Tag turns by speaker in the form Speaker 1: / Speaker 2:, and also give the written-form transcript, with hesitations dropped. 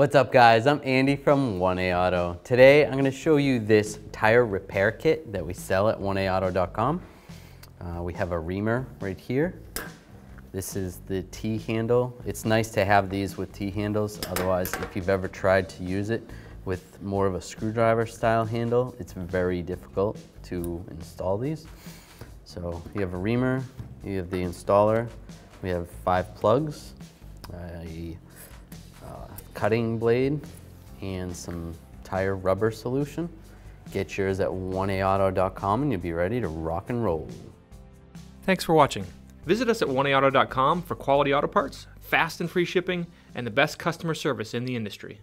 Speaker 1: What's up guys, I'm Andy from 1A Auto. Today I'm going to show you this tire repair kit that we sell at 1aauto.com. We have a reamer right here. This is the T-handle. It's nice to have these with T-handles, otherwise if you've ever tried to use it with more of a screwdriver style handle, it's very difficult to install these. So you have a reamer, you have the installer, we have 5 plugs, a cutting blade, and some tire rubber solution. Get yours at 1aauto.com and you'll be ready to rock and roll.
Speaker 2: Thanks for watching. Visit us at 1aauto.com for quality auto parts, fast and free shipping, and the best customer service in the industry.